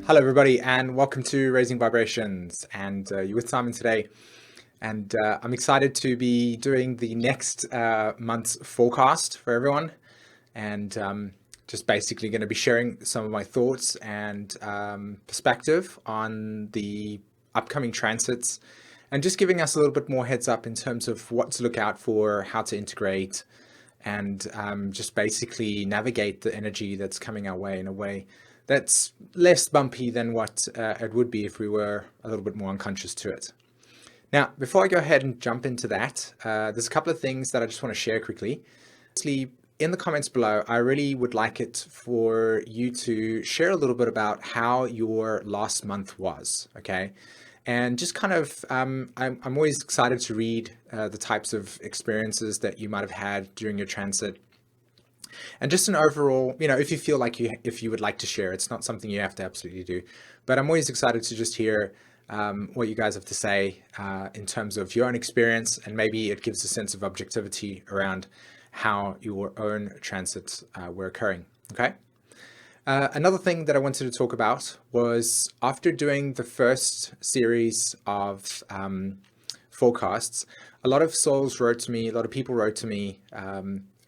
Hello, everybody, and welcome to Raising Vibrations. And you're with Simon today. And I'm excited to be doing the next month's forecast for everyone. And just basically going to be sharing some of my thoughts and perspective on the upcoming transits and just giving us a little bit more heads up in terms of what to look out for, how to integrate, and just basically navigate the energy that's coming our way in a way that's less bumpy than what it would be if we were a little bit more unconscious to it. Now, before I go ahead and jump into that, there's a couple of things that I just want to share quickly. Firstly, in the comments below, I really would like it for you to share a little bit about how your last month was, okay? And just kind of, I'm always excited to read the types of experiences that you might have had during your transit. And just an overall, if you feel like if you would like to share, it's not something you have to absolutely do, but I'm always excited to just hear what you guys have to say in terms of your own experience, and maybe it gives a sense of objectivity around how your own transits were occurring, okay? Another thing that I wanted to talk about was after doing the first series of forecasts, a lot of souls wrote to me, a lot of people wrote to me,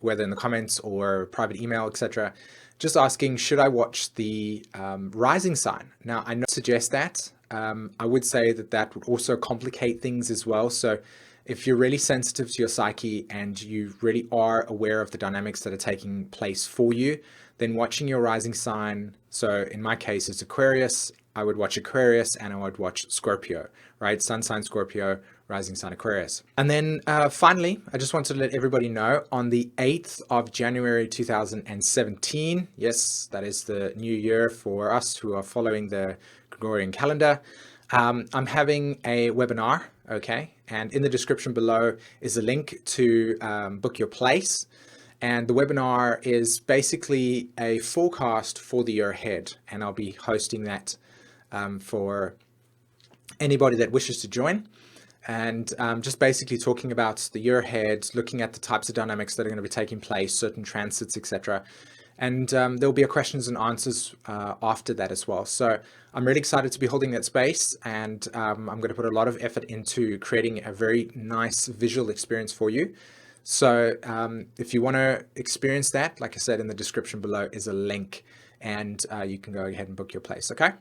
whether in the comments or private email, etc., just asking, should I watch the rising sign? Now, I don't suggest that. I would say that would also complicate things as well. So if you're really sensitive to your psyche and you really are aware of the dynamics that are taking place for you, then watching your rising sign, so in my case, it's Aquarius, I would watch Aquarius and I would watch Scorpio, right? Sun sign Scorpio, rising sign Aquarius. And then finally, I just wanted to let everybody know on the 8th of January 2017, yes, that is the new year for us who are following the Gregorian calendar, I'm having a webinar, okay? And in the description below is a link to book your place. And the webinar is basically a forecast for the year ahead. And I'll be hosting that for anybody that wishes to join. And just basically talking about the year ahead, looking at the types of dynamics that are going to be taking place, certain transits, etc. And there'll be a questions and answers after that as well. So I'm really excited to be holding that space, and I'm going to put a lot of effort into creating a very nice visual experience for you. So if you want to experience that, like I said, in the description below is a link, and you can go ahead and book your place, okay?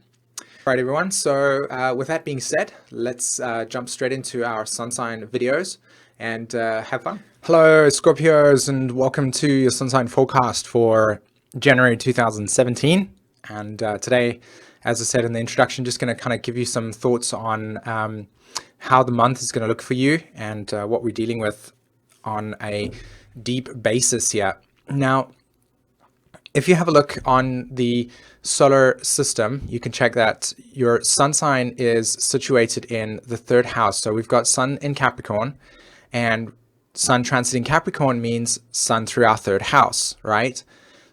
All right, everyone. So with that being said, let's jump straight into our sun sign videos and have fun. Hello, Scorpios, and welcome to your sun sign forecast for January 2017. And today, as I said in the introduction, just going to kind of give you some thoughts on how the month is going to look for you and what we're dealing with on a deep basis here. Now, if you have a look on the solar system, you can check that your sun sign is situated in the third house. So we've got sun in Capricorn, and sun transiting Capricorn means sun through our third house, right?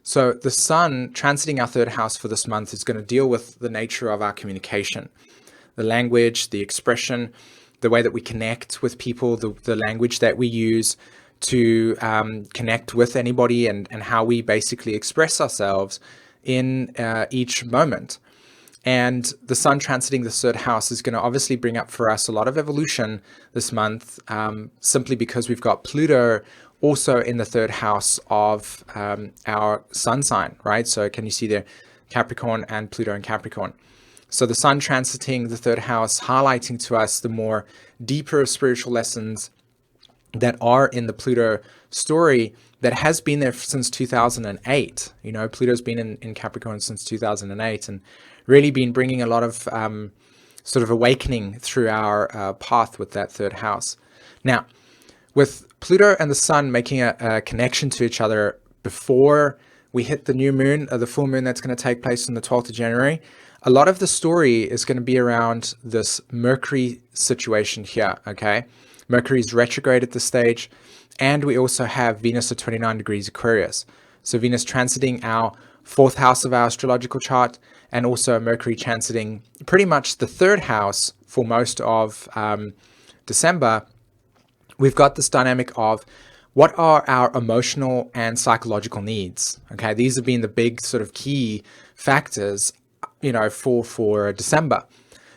So the sun transiting our third house for this month is going to deal with the nature of our communication, the language, the expression, the way that we connect with people, the language that we use to connect with anybody, and how we basically express ourselves in each moment. And the sun transiting the third house is going to obviously bring up for us a lot of evolution this month, simply because we've got Pluto also in the third house of our sun sign, right? So can you see there, Capricorn and Pluto in Capricorn. So the sun transiting the third house, highlighting to us the more deeper spiritual lessons that are in the Pluto story that has been there since 2008. Pluto's been in Capricorn since 2008 and really been bringing a lot of sort of awakening through our path with that third house. Now, with Pluto and the sun making a connection to each other before we hit the new moon, or the full moon that's going to take place on the 12th of January, a lot of the story is going to be around this Mercury situation here, okay? Mercury is retrograde at this stage, and we also have Venus at 29 degrees Aquarius. So Venus transiting our fourth house of our astrological chart, and also Mercury transiting pretty much the third house for most of December. We've got this dynamic of what are our emotional and psychological needs? Okay, these have been the big sort of key factors. for December.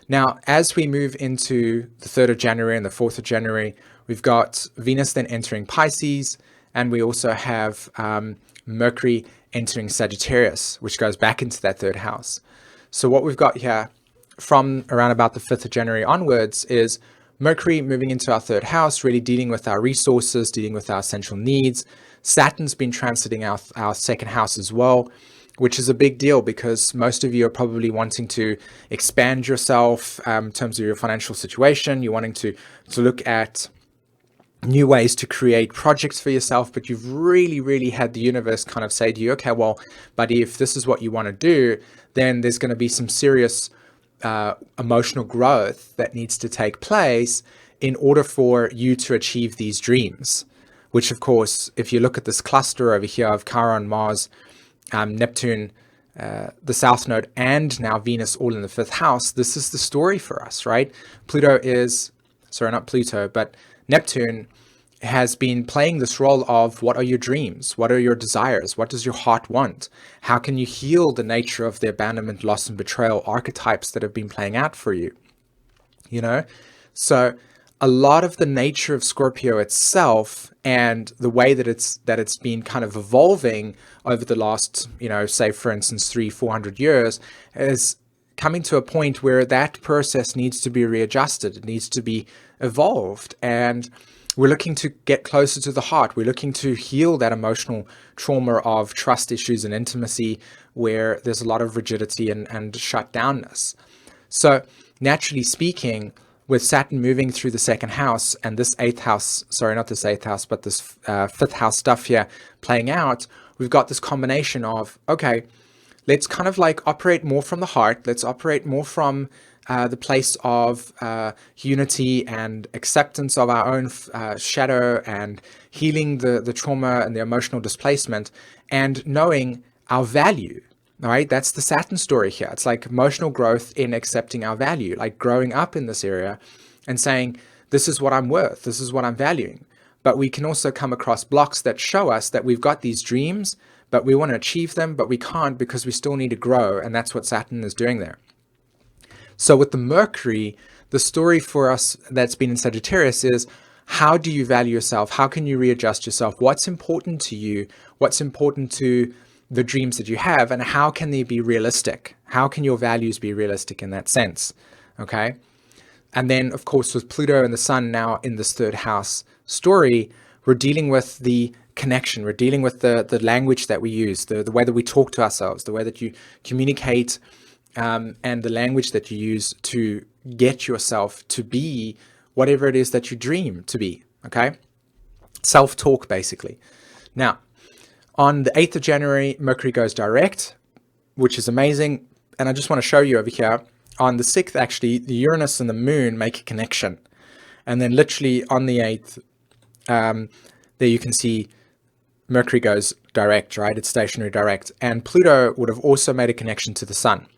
Now, as we move into the 3rd of January and the 4th of January, we've got Venus then entering Pisces, and we also have Mercury entering Sagittarius, which goes back into that 3rd house. So what we've got here from around about the 5th of January onwards is Mercury moving into our 3rd house, really dealing with our resources, dealing with our essential needs. Saturn's been transiting our 2nd house as well, which is a big deal because most of you are probably wanting to expand yourself in terms of your financial situation. You're wanting to look at new ways to create projects for yourself, but you've really had the universe kind of say to you, okay, well, buddy, if this is what you want to do, then there's going to be some serious emotional growth that needs to take place in order for you to achieve these dreams, which of course, if you look at this cluster over here of Chiron, Mars, Neptune, the South Node, and now Venus all in the 5th house, this is the story for us, right? Neptune has been playing this role of what are your dreams? What are your desires? What does your heart want? How can you heal the nature of the abandonment, loss, and betrayal archetypes that have been playing out for you? So a lot of the nature of Scorpio itself and the way that it's been kind of evolving over the last, say for instance, 300-400 years is coming to a point where that process needs to be readjusted. It needs to be evolved, and we're looking to get closer to the heart. We're looking to heal that emotional trauma of trust issues and intimacy where there's a lot of rigidity and shutdownness. So naturally speaking, with Saturn moving through the 2nd house and this 8th house, sorry, not this 8th house, but this 5th house stuff here playing out, we've got this combination of, okay, let's kind of like operate more from the heart. Let's operate more from the place of unity and acceptance of our own shadow and healing the trauma and the emotional displacement and knowing our value. All right, that's the Saturn story here. It's like emotional growth in accepting our value, like growing up in this area and saying, this is what I'm worth, this is what I'm valuing. But we can also come across blocks that show us that we've got these dreams, but we want to achieve them, but we can't because we still need to grow. And that's what Saturn is doing there. So with the Mercury, the story for us that's been in Sagittarius is, how do you value yourself? How can you readjust yourself? What's important to you? What's important to the dreams that you have, and how can they be realistic? How can your values be realistic in that sense? Okay. And then of course, with Pluto and the Sun now in this 3rd house story, we're dealing with the connection. We're dealing with the language that we use, the way that we talk to ourselves, the way that you communicate, and the language that you use to get yourself to be whatever it is that you dream to be. Okay. Self-talk basically. Now, on the 8th of January, Mercury goes direct, which is amazing. And I just want to show you over here. On the 6th, actually, the Uranus and the Moon make a connection. And then literally on the 8th, there you can see Mercury goes direct, right? It's stationary direct. And Pluto would have also made a connection to the Sun.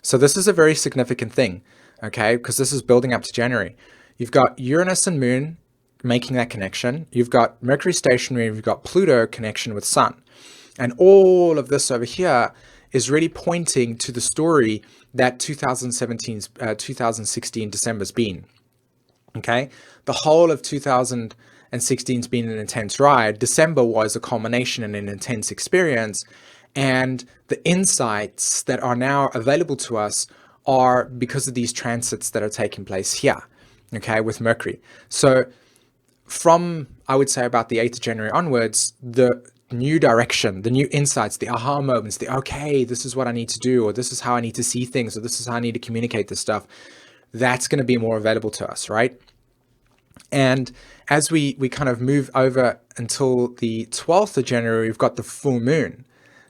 So this is a very significant thing, okay? Because this is building up to January. You've got Uranus and Moon making that connection. You've got Mercury stationary, and you've got Pluto connection with Sun. And all of this over here is really pointing to the story that 2016 December's been. Okay, the whole of 2016's been an intense ride. December was a culmination and an intense experience, and the insights that are now available to us are because of these transits that are taking place here. Okay, with Mercury. So from, I would say, about the 8th of January onwards, the new direction, the new insights, the aha moments, okay, this is what I need to do, or this is how I need to see things, or this is how I need to communicate this stuff, that's going to be more available to us, right? And as we kind of move over until the 12th of January, we've got the full moon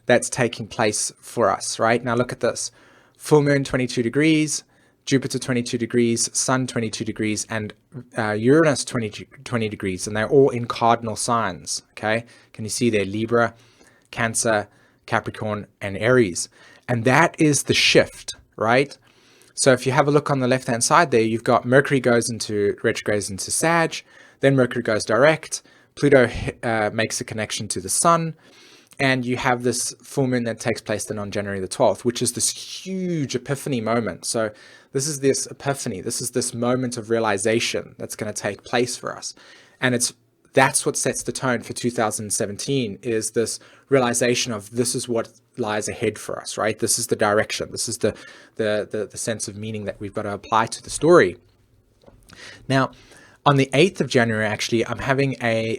that's taking place for us, right? Now look at this. Full moon 22 degrees, Jupiter 22 degrees, Sun 22 degrees, and Uranus 20 degrees, and they're all in cardinal signs, okay? Can you see there? Libra, Cancer, Capricorn, and Aries. And that is the shift, right? So if you have a look on the left-hand side there, you've got Mercury goes into retrogrades into Sag, then Mercury goes direct, Pluto makes a connection to the Sun, And you have this full moon that takes place then on January the 12th, which is this huge epiphany moment. So this is this epiphany. This is this moment of realization that's going to take place for us. And that's what sets the tone for 2017, is this realization of this is what lies ahead for us, right? This is the direction. This is the sense of meaning that we've got to apply to the story. Now, on the 8th of January, actually, I'm having a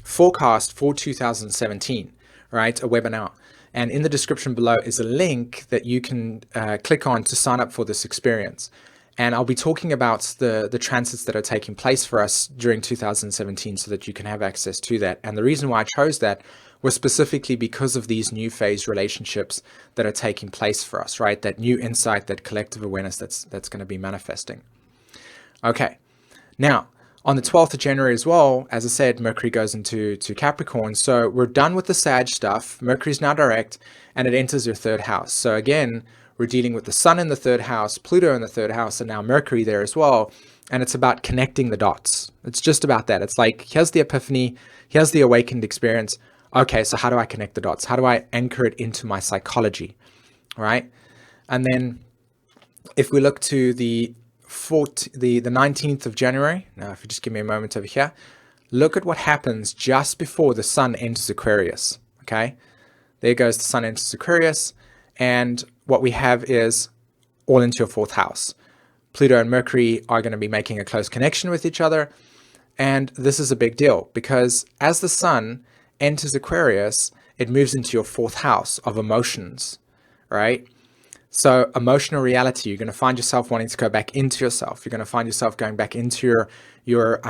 forecast for 2017, right? A webinar. And in the description below is a link that you can click on to sign up for this experience. And I'll be talking about the transits that are taking place for us during 2017 so that you can have access to that. And the reason why I chose that was specifically because of these new phase relationships that are taking place for us, right? That new insight, that collective awareness that's going to be manifesting. Okay. Now, on the 12th of January as well, as I said, Mercury goes into Capricorn. So we're done with the Sag stuff. Mercury's now direct and it enters your third house. So again, we're dealing with the Sun in the third house, Pluto in the third house, and now Mercury there as well. And it's about connecting the dots. It's just about that. It's like, here's the epiphany, here's the awakened experience. Okay, so how do I connect the dots? How do I anchor it into my psychology, right? And then if we look to the 19th of January, now if you just give me a moment over here, look at what happens just before the Sun enters Aquarius, okay? There goes the Sun enters Aquarius, and what we have is all into your fourth house. Pluto and Mercury are going to be making a close connection with each other, and this is a big deal because as the Sun enters Aquarius, it moves into your fourth house of emotions, right? So emotional reality, you're going to find yourself wanting to go back into yourself. You're going to find yourself going back into your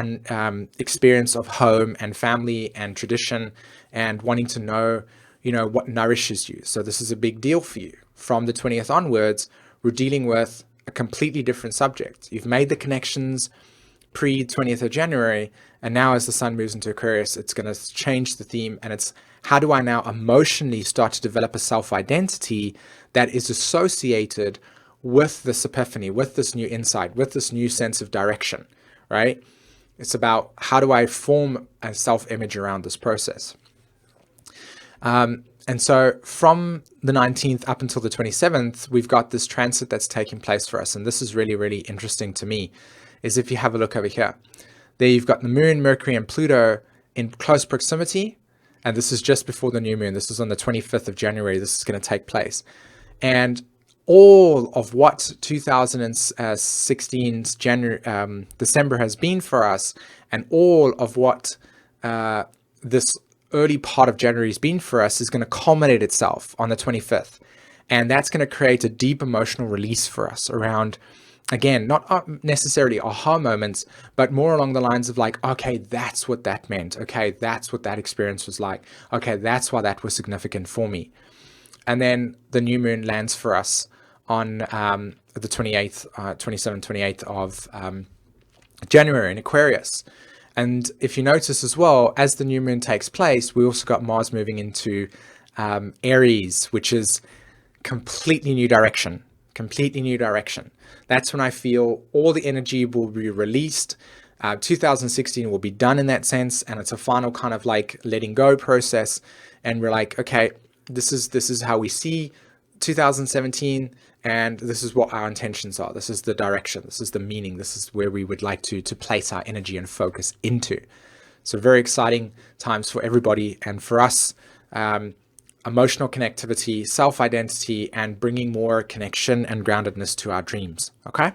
experience of home and family and tradition and wanting to know, what nourishes you. So this is a big deal for you. From the 20th onwards, we're dealing with a completely different subject. You've made the connections pre 20th of January, and now as the Sun moves into Aquarius, it's going to change the theme, and it's how do I now emotionally start to develop a self-identity that is associated with this epiphany, with this new insight, with this new sense of direction, right? It's about how do I form a self-image around this process. And so from the 19th up until the 27th, we've got this transit that's taking place for us. And this is really, really interesting to me, is if you have a look over here. There you've got the Moon, Mercury, and Pluto in close proximity. And this is just before the new moon. This is on the 25th of January. This is going to take place. And all of what 2016's December has been for us, and all of what this early part of January has been for us, is going to culminate itself on the 25th. And that's going to create a deep emotional release for us around, again, not necessarily aha moments, but more along the lines of like, okay, that's what that meant. Okay, that's what that experience was like. Okay, that's why that was significant for me. And then the new moon lands for us on the 28th, 28th of January in Aquarius. And if you notice as well, as the new moon takes place, we also got Mars moving into Aries, which is completely new direction. That's when I feel all the energy will be released. 2016 will be done in that sense, and it's a final kind of like letting go process. And we're like, okay, this is how we see 2017, and this is what our intentions are. This is the direction. This is the meaning. This is where we would like to place our energy and focus into. So very exciting times for everybody, and for us. Emotional connectivity, self-identity, and bringing more connection and groundedness to our dreams. Okay.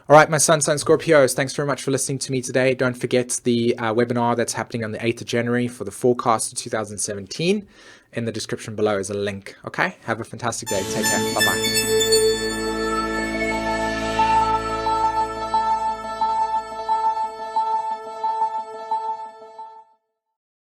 All right, my sun Scorpios, thanks very much for listening to me today. Don't forget the webinar that's happening on the 8th of January for the forecast of 2017. In the description below is a link. Okay. Have a fantastic day. Take care. Bye-bye.